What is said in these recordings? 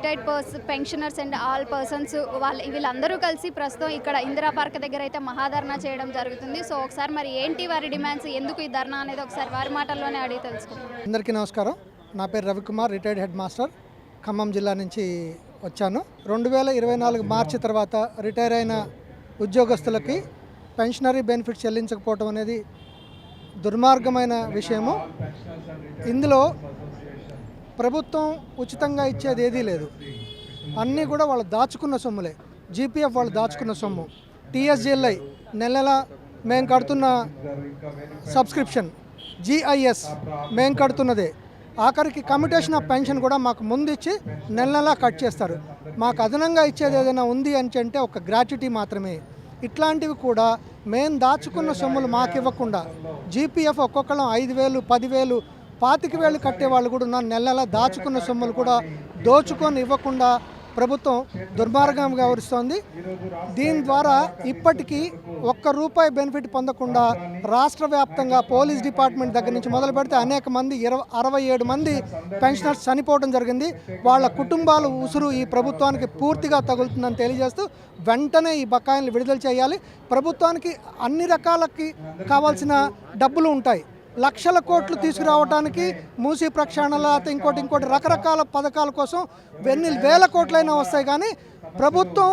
Retired pensioners and all persons వీళ్ళందరూ కలిసి ప్రస్తుతం ఇక్కడ ఇందిరా పార్క్ దగ్గర అయితే మహాధర్నా చేయడం జరుగుతుంది. సో ఒకసారి మరి ఏంటి వారి డిమాండ్స్, ఎందుకు ఈ ధర్నా అనేది ఒకసారి వారి మాటల్లోనే అడిగి తెలుసుకుందాం. అందరికీ నమస్కారం. నా పేరు Ravikumar, retired head master, Khammam జిల్లా నుంచి వచ్చాను. 2024 మార్చి తర్వాత రిటైర్ అయిన ఉద్యోగస్తులకి పెన్షనరీ బెనిఫిట్ చెల్లించకపోవడం అనేది దుర్మార్గమైన విషయము. ఇందులో ప్రభుత్వం ఉచితంగా ఇచ్చేది ఏదీ లేదు. అన్నీ కూడా వాళ్ళు దాచుకున్న సొమ్ములే. జీపీఎఫ్ వాళ్ళు దాచుకున్న సొమ్ము, టీఎస్జీఎల్ఐ నెల నెల మేము కడుతున్న సబ్స్క్రిప్షన్, జీఐఎస్ మేము కడుతున్నదే. ఆఖరికి కమ్యూటేషన్ ఆఫ్ పెన్షన్ కూడా మాకు ముందు ఇచ్చి నెల నెలా కట్ చేస్తారు. మాకు అదనంగా ఇచ్చేది ఏదైనా ఉంది అని అంటే ఒక గ్రాట్యుటీ మాత్రమే. ఇట్లాంటివి కూడా మేము దాచుకున్న సొమ్ములు మాకు ఇవ్వకుండా జీపీఎఫ్ ఒక్కొక్కళ్ళం 5,000, 10,000, 25,000 కట్టేవాళ్ళు కూడా ఉన్నారు. నెల నెలా దాచుకున్న సొమ్ములు కూడా దోచుకొని ఇవ్వకుండా ప్రభుత్వం దుర్మార్గంగా వ్యవహరిస్తోంది. దీని ద్వారా ఇప్పటికీ ₹1 బెనిఫిట్ పొందకుండా రాష్ట్ర వ్యాప్తంగా పోలీస్ డిపార్ట్మెంట్ దగ్గర నుంచి మొదలు పెడితే అనేక మంది 67 మంది పెన్షనర్స్ చనిపోవడం జరిగింది. వాళ్ళ కుటుంబాల ఉసురు ఈ ప్రభుత్వానికి పూర్తిగా తగులుతుందని తెలియజేస్తూ వెంటనే ఈ బకాయిలను విడుదల చేయాలి. ప్రభుత్వానికి అన్ని రకాలకి కావాల్సిన డబ్బులు ఉంటాయి. లక్షల కోట్లు తీసుకురావడానికి మూసీ ప్రక్షాళన, ఇంకోటి రకరకాల పథకాల కోసం ఎన్ని వేల కోట్లైనా వస్తాయి. కానీ ప్రభుత్వం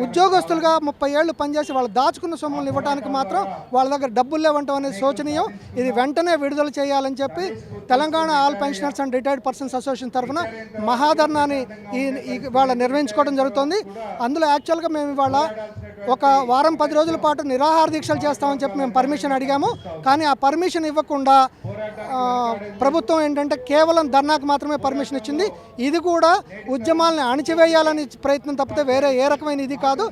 ఉద్యోగస్తులుగా 30 ఏళ్ళు పనిచేసి వాళ్ళు దాచుకున్న సొమ్ములను ఇవ్వడానికి మాత్రం వాళ్ళ దగ్గర డబ్బులు లేవంటం అనేది శోచనీయం. ఇది వెంటనే విడుదల చేయాలని చెప్పి Telangana all pensioners and retired persons association తరఫున మహాధర్నాని ఇవాళ నిర్వహించుకోవడం జరుగుతుంది. అందులో యాక్చువల్గా మేము ఇవాళ ఒక వారం 10 రోజుల పాటు నిరాహార దీక్షలు చేస్తామని చెప్పి మేము పర్మిషన్ అడిగాము. కానీ ఆ పర్మిషన్ ఇవ్వకుండా ప్రభుత్వం ఏంటంటే కేవలం ధర్నాకు మాత్రమే పర్మిషన్ ఇచ్చింది. ఇది కూడా ఉద్యమాలను అణిచివేయాలని ప్రయత్నం తప్పితే వేరే ఏ రకమైన ఇది కాదు.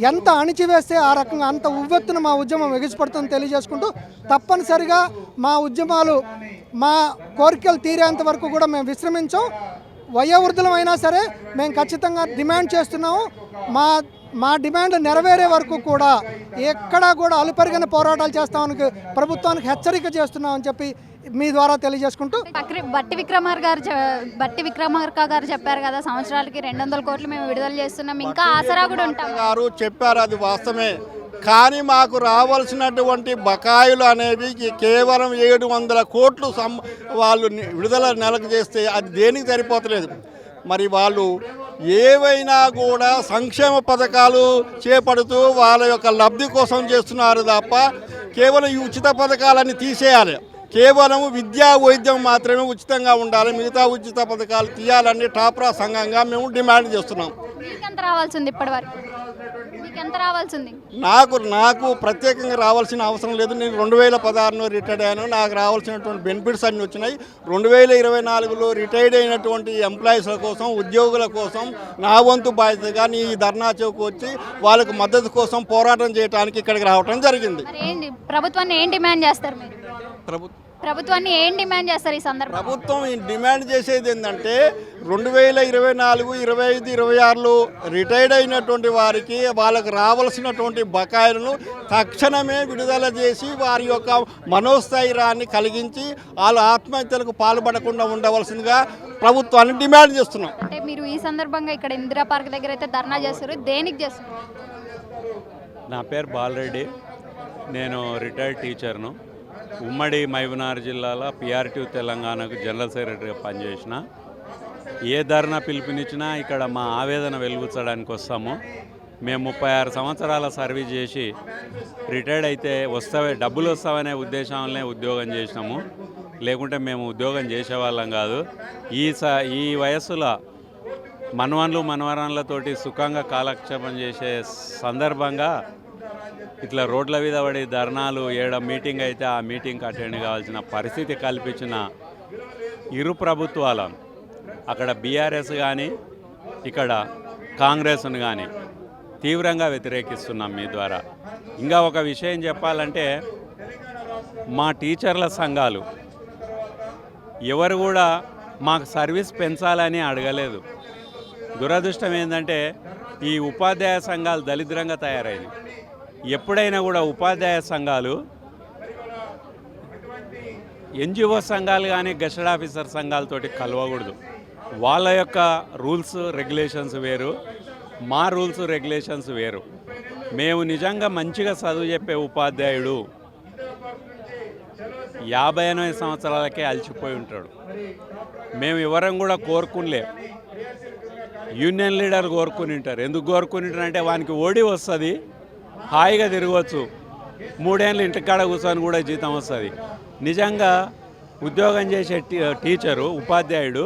ఎంత అణిచివేస్తే ఆ రకంగా అంత ఉవ్వెత్తున మా ఉద్యమం ఎగిసిపడుతుందని తెలియజేసుకుంటూ తప్పనిసరిగా మా ఉద్యమాలు, మా కోరికలు తీరేంత వరకు కూడా మేము విశ్రమించాం. వయోవృద్ధులమైనా సరే మేము ఖచ్చితంగా డిమాండ్ చేస్తున్నాము. మా డిమాండ్ నెరవేరే వరకు కూడా ఎక్కడా కూడా అలుపెరగని పోరాటాలు చేస్తామని ప్రభుత్వానికి హెచ్చరిక చేస్తున్నామని చెప్పి మీ ద్వారా తెలియజేసుకుంటూ బట్టి విక్రమార్క గారు చెప్పారు కదా, సంవత్సరాలకి 200 కోట్లు మేము విడుదల చేస్తున్నాం, ఇంకా ఆసరా కూడా ఉంటాం గారు చెప్పారు. అది వాస్తవమే. కానీ మాకు రావాల్సినటువంటి బకాయిలు అనేవి కేవలం 700 కోట్లు వాళ్ళు విడుదల నెలకు చేస్తే అది దేనికి సరిపోతలేదు. మరి వాళ్ళు ఏవైనా కూడా సంక్షేమ పథకాలు చేపడుతూ వాళ్ళ యొక్క లబ్ధి కోసం చేస్తున్నారు తప్ప కేవలం ఈ ఉచిత పథకాలన్నీ తీసేయాలి. కేవలం విద్యా వైద్యం మాత్రమే ఉచితంగా ఉండాలి, మిగతా ఉచిత పథకాలు తీయాలని టాప్రా సంఘంగా మేము డిమాండ్ చేస్తున్నాం. నాకు ప్రత్యేకంగా రావాల్సిన అవసరం లేదు. నేను 2016లో రిటైర్డ్ అయ్యాను. నాకు రావాల్సినటువంటి బెనిఫిట్స్ అన్నీ వచ్చినాయి. 2024లో రిటైర్డ్ అయినటువంటి ఎంప్లాయీస్ల కోసం, ఉద్యోగుల కోసం నా వంతు బాధ్యతగా ఈ ధర్నా చౌక్ వచ్చి వాళ్ళకు మద్దతు కోసం పోరాటం చేయడానికి ఇక్కడికి రావడం జరిగింది. ప్రభుత్వాన్ని ఏం డిమాండ్ చేస్తారు మీరు? ప్రభుత్వాన్ని ఏం డిమాండ్ చేస్తారు ఈ సందర్భంగా? ప్రభుత్వం డిమాండ్ చేసేది ఏంటంటే 2024, 25, 26లో రిటైర్డ్ అయినటువంటి వారికి వాళ్ళకు రావాల్సినటువంటి బకాయిలను తక్షణమే విడుదల చేసి వారి యొక్క మనోస్థైర్యాన్ని కలిగించి వాళ్ళ ఆత్మహత్యలకు పాల్పడకుండా ఉండవలసిందిగా ప్రభుత్వాన్ని డిమాండ్ చేస్తున్నాం. అంటే మీరు ఈ సందర్భంగా ఇక్కడ ఇందిరా పార్క్ దగ్గర అయితే ధర్నా చేస్తారు, దేనికి చేస్తారు? నా పేరు బాలరెడ్డి, నేను రిటైర్డ్ టీచర్ను. ఉమ్మడి మహబూబ్నగర్ జిల్లాలో PRTU తెలంగాణకు జనరల్ సెక్రటరీగా పనిచేసిన. ఏ ధర్నా పిలుపునిచ్చినా ఇక్కడ మా ఆవేదన వెలుగుచ్చడానికి వస్తాము. మేము 36 సంవత్సరాల సర్వీస్ చేసి రిటైర్డ్ అయితే డబ్బులు వస్తావనే ఉద్దేశంలోనే ఉద్యోగం చేసినాము. లేకుంటే మేము ఉద్యోగం చేసేవాళ్ళం కాదు. ఈ వయస్సులో మనవన్లు మనవరాన్లతోటి సుఖంగా కాలక్షేపం చేసే సందర్భంగా ఇట్లా రోడ్ల మీద పడి ధర్నాలు, మీటింగ్ అయితే ఆ మీటింగ్కి అటెండ్ కావాల్సిన పరిస్థితి కల్పించిన ఇరు ప్రభుత్వాలు, అక్కడ బీఆర్ఎస్ కానీ ఇక్కడ కాంగ్రెస్ను కానీ తీవ్రంగా వ్యతిరేకిస్తున్నాం మీ ద్వారా. ఇంకా ఒక విషయం చెప్పాలంటే మా టీచర్ల సంఘాలు ఎవరు కూడా మాకు సర్వీస్ పెంచాలని అడగలేదు. దురదృష్టం ఏంటంటే ఈ ఉపాధ్యాయ సంఘాలు దళిద్రంగా తయారైంది. ఎప్పుడైనా కూడా ఉపాధ్యాయ సంఘాలు ఎన్జిఓ సంఘాలు కానీ గెస్టెడ్ ఆఫీసర్ సంఘాలతోటి కలవకూడదు. వాళ్ళ యొక్క రూల్స్ రెగ్యులేషన్స్ వేరు, మా రూల్స్ రెగ్యులేషన్స్ వేరు. మేము నిజంగా మంచిగా చదువు చెప్పే ఉపాధ్యాయుడు 58 సంవత్సరాలకే అలసిపోయి ఉంటాడు. మేము ఎవరం కూడా కోరుకునిలే, యూనియన్ లీడర్ కోరుకుని ఉంటారు. ఎందుకు కోరుకుని ఉంటారంటే వానికి ఓడి వస్తుంది, హాయిగా తిరగవచ్చు, 3 ఏళ్ళు ఇంటికాడ కూర్చొని కూడా జీతం వస్తుంది. నిజంగా ఉద్యోగం చేసే టీచరు ఉపాధ్యాయుడు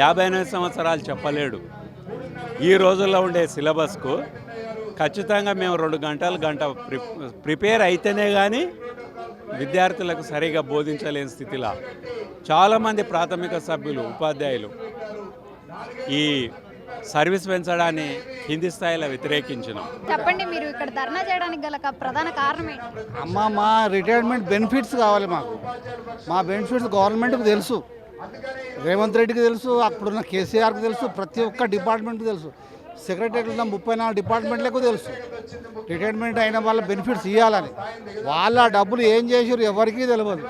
58 సంవత్సరాలు చెప్పలేడు. ఈ రోజుల్లో ఉండే సిలబస్కు ఖచ్చితంగా మేము 2 గంట ప్రిపేర్ అయితేనే కానీ విద్యార్థులకు సరిగా బోధించలేని స్థితిలో చాలామంది ప్రాథమిక సభ్యులు ఉపాధ్యాయులు ఈ సర్వీస్ పెంచడాన్ని కింది స్థాయిలో వ్యతిరేకించినాం. చెప్పండి, మీరు ఇక్కడ ధర్నా చేయడానికి గల ప్రధాన కారణం ఏంటి? అమ్మ, మా రిటైర్మెంట్ బెనిఫిట్స్ కావాలి మాకు. మా బెనిఫిట్స్ గవర్నమెంట్కి తెలుసు, రేవంత్ రెడ్డికి తెలుసు, అప్పుడున్న కేసీఆర్కి తెలుసు, ప్రతి ఒక్క డిపార్ట్మెంట్కి తెలుసు, సెక్రటరీలో ఉన్న 34 డిపార్ట్మెంట్లకు తెలుసు రిటైర్మెంట్ అయిన వాళ్ళ బెనిఫిట్స్ ఇవ్వాలని. వాళ్ళ డబ్బులు ఏం చేసారు ఎవరికీ తెలియదు.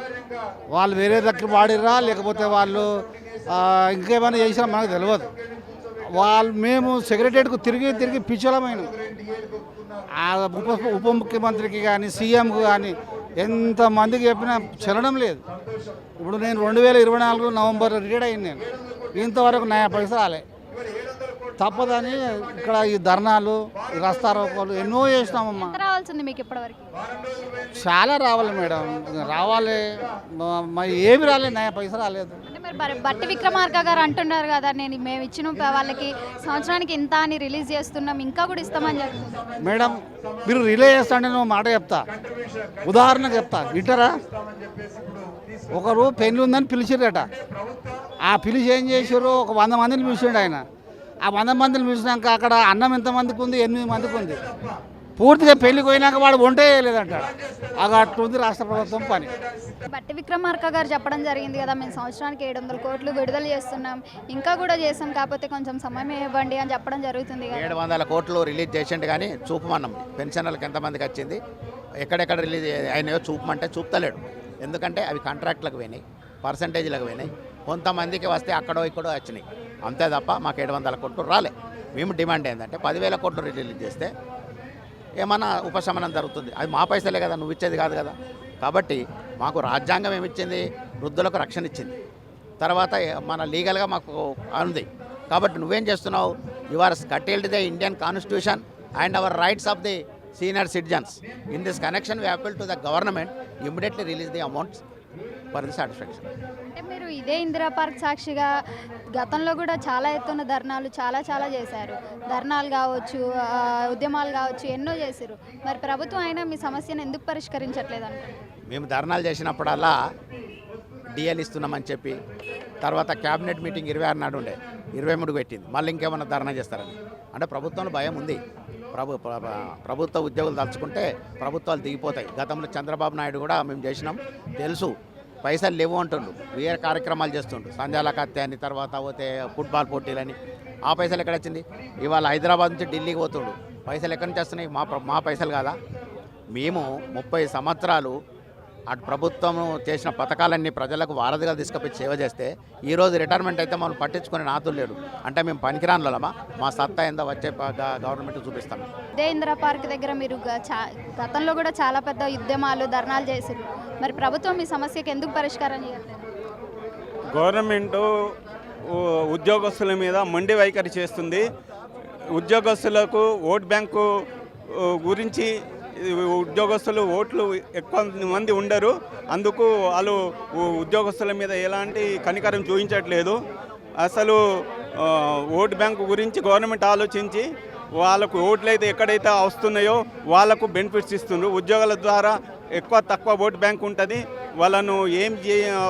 వాళ్ళు వేరే దగ్గర వాడిరా లేకపోతే వాళ్ళు ఇంకేమైనా చేసినా మనకు తెలియదు. మేము సెక్రటరీకి తిరిగి పిచ్చలమైనాం. ఉప ముఖ్యమంత్రికి కానీ సీఎంకు కానీ ఎంతమందికి చెప్పినా చెల్లడం లేదు. ఇప్పుడు నేను 2024 నవంబర్ రిటైర్డ్ అయింది. నేను ఇంతవరకు 9 పైసలు రాలే. తప్పదని ఇక్కడ ఈ ధర్నాలు, ఈ రస్తారోకోలు ఎన్నో చేసినామమ్మా. రావాల్సింది మీకు ఇప్పటివరకు చాలా రావాలి మేడం, రావాలి. మరి ఏమి రాలేదు, 9 పైసలు రాలేదు. అంటే మరి బట్టి విక్రమార్క గారు అంటున్నారు కదా, మేము ఇచ్చిన వాళ్ళకి సంవత్సరానికి ఇంత అని రిలీజ్ చేస్తున్నాం, ఇంకా కూడా ఇస్తామని చెప్తున్నారు. మేడం, మీరు రిలే చేస్తాంటే నేను మాట చెప్తా, ఉదాహరణకు చెప్తా, వింటారా? ఒకరు పెళ్లి ఉందని పిలిచిరట. ఆ పిలిచి ఏం చేశారు, ఒక 100 మందిని పిలిచిండు ఆయన. ఆ 100 మందిని పిలిచినాక అక్కడ అన్నం ఎంతమందికి ఉంది? 8 మందికి ఉంది. పూర్తిగా పెళ్లికి పోయినాక వాడు వంటే వేయలేదంట. అట్లుంది రాష్ట్ర ప్రభుత్వం పని. బట్టి విక్రమార్క గారు చెప్పడం జరిగింది కదా, మేము సంవత్సరానికి 700 కోట్లు విడుదల చేస్తున్నాం, ఇంకా కూడా చేస్తాం, కాకపోతే కొంచెం సమయం ఇవ్వండి అని చెప్పడం జరుగుతుంది. 700 కోట్లు రిలీజ్ చేసిండు కానీ చూపమన్నాం. పెన్షనర్లకు ఎంతమందికి వచ్చింది, ఎక్కడెక్కడ రిలీజ్ అయినాయో చూపమంటే చూపుతలేడు. ఎందుకంటే అవి కాంట్రాక్ట్లకు పోయినాయి, పర్సంటేజ్లకు పోయినాయి, కొంతమందికి వస్తే అక్కడో ఇక్కడో వచ్చినాయి, అంతే తప్ప మాకు 700 కోట్లు రాలే. మేము డిమాండ్ ఏంటంటే 10,000 కోట్లు రిలీజ్ చేస్తే ఏమన్నా ఉపశమనం జరుగుతుంది. అది మా పైసలే కదా, నువ్వు ఇచ్చేది కాదు కదా. కాబట్టి మాకు రాజ్యాంగం ఏమిచ్చింది, వృద్ధులకు రక్షణ ఇచ్చింది. తర్వాత మన లీగల్గా మాకు ఉంది. కాబట్టి నువ్వేం చేస్తున్నావు, you are curtailed the Indian constitution and our rights of the senior citizens. In this connection, we appeal to the government immediately release the amounts for the satisfaction. అంటే మీరు ఇదే ఇందిరా పార్క్ సాక్షిగా గతంలో కూడా చాలా ఎత్తున ధర్నాలు చాలా చేశారు. ధర్నాలు కావచ్చు, ఉద్యమాలు కావచ్చు, ఎన్నో చేశారు. మరి ప్రభుత్వం అయినా మీ సమస్యను ఎందుకు పరిష్కరించట్లేదు అంటే? మేము ధర్నాలు చేసినప్పుడల్లా డిఎల్ ఇస్తున్నామని చెప్పి, తర్వాత క్యాబినెట్ మీటింగ్ 26 నాడు ఉండే, 23 పెట్టింది. మళ్ళీ ఇంకేమన్నా ధర్నా చేస్తారని అంటే ప్రభుత్వంలో భయం ఉంది. ప్రభుత్వ ఉద్యోగులు తలుచుకుంటే ప్రభుత్వాలు దిగిపోతాయి. గతంలో చంద్రబాబు నాయుడు కూడా మేము చేసినాం తెలుసు, పైసలు లేవు అంటుండు, వేరే కార్యక్రమాలు చేస్తుండు, సంధ్యాల కత్తి అని, తర్వాత పోతే ఫుట్బాల్ పోటీలని. ఆ పైసలు ఎక్కడ వచ్చింది? ఇవాళ హైదరాబాద్ నుంచి ఢిల్లీకి పోతుండు, పైసలు ఎక్కడి నుంచి వస్తున్నాయి? మా పైసలు కాదా? మేము 30 సంవత్సరాలు అటు ప్రభుత్వం చేసిన పథకాలన్నీ ప్రజలకు వారధిగా తీసుకుపోయి సేవ చేస్తే ఈరోజు రిటైర్మెంట్ అయితే మనం పట్టించుకునే నాతులు లేడు. అంటే మేము పనికిరానులమా? మా సత్తా ఎంత వచ్చే గవర్నమెంట్ చూపిస్తాం. ఇదే ఇందిరా పార్క్ దగ్గర మీరు గతంలో కూడా చాలా పెద్ద ఉద్యమాలు, ధర్నాలు చేశారు. మరి ప్రభుత్వం మీ సమస్యకి ఎందుకు పరిష్కారం చేయట్లేదు? గవర్నమెంటు ఉద్యోగస్తుల మీద మొండి వైఖరి చేస్తుంది. ఉద్యోగస్తులకు ఓట్ బ్యాంకు గురించి ఉద్యోగస్తులు ఓట్లు ఎక్కువ మంది ఉండరు, అందుకు వాళ్ళు ఉద్యోగస్తుల మీద ఎలాంటి కనికరం చూపించట్లేదు. అసలు ఓట్ బ్యాంకు గురించి గవర్నమెంట్ ఆలోచించి వాళ్ళకు ఓట్లు అయితే ఎక్కడైతే వస్తున్నాయో వాళ్ళకు బెనిఫిట్స్ ఇస్తుండ్రు. ఉద్యోగాల ద్వారా తక్కువ ఓట్ బ్యాంక్ ఉంటుంది, వాళ్ళను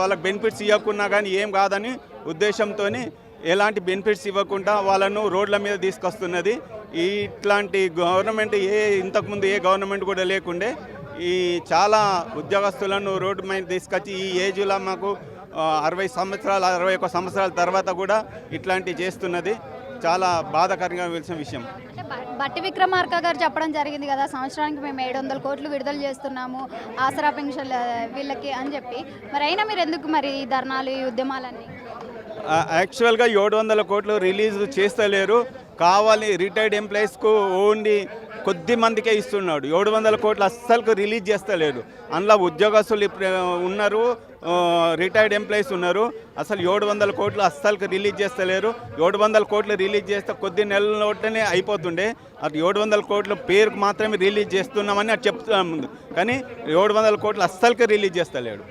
వాళ్ళకి బెనిఫిట్స్ ఇవ్వకున్నా కానీ ఏం కాదని ఉద్దేశంతో ఎలాంటి బెనిఫిట్స్ ఇవ్వకుండా వాళ్ళను రోడ్ల మీద తీసుకొస్తున్నది. ఇట్లాంటి గవర్నమెంట్ ఇంతకుముందు ఏ గవర్నమెంట్ కూడా లేకుండే ఈ చాలా ఉద్యోగస్తులను రోడ్డు మీద తీసుకొచ్చి ఈ ఏజ్లో మాకు 60 సంవత్సరాలు 61 సంవత్సరాల తర్వాత కూడా ఇట్లాంటివి చేస్తున్నది. చాలా బాధాకరంగా తెలిసిన విషయం. బట్టి విక్రమార్క గారు చెప్పడం జరిగింది కదా, సంవత్సరానికి మేము 700 కోట్లు విడుదల చేస్తున్నాము ఆసరా పెన్షన్ వీళ్ళకి అని చెప్పి. మరి అయినా మీరు ఎందుకు మరి ఈ ధర్నాలు, ఈ ఉద్యమాలన్నీ? యాక్చువల్గా 700 కోట్లు రిలీజ్ చేస్తలేరు. కావాలి రిటైర్డ్ ఎంప్లాయీస్కు ఓన్లీ కొద్ది మందికే ఇస్తున్నాడు. 700 కోట్లు అస్సలు రిలీజ్ చేస్తలేడు. అందులో ఉద్యోగస్తులు ఉన్నారు, రిటైర్డ్ ఎంప్లాయీస్ ఉన్నారు. అసలు 700 కోట్లు అస్సలు రిలీజ్ చేస్తలేరు. 700 కోట్లు రిలీజ్ చేస్తే కొద్ది నెలలోనే అయిపోతుండే. అది 700 కోట్ల పేరుకు మాత్రమే రిలీజ్ చేస్తున్నామని అది చెప్తున్నాం ముందు, కానీ 700 కోట్లు అస్సలు రిలీజ్ చేస్తలేడు.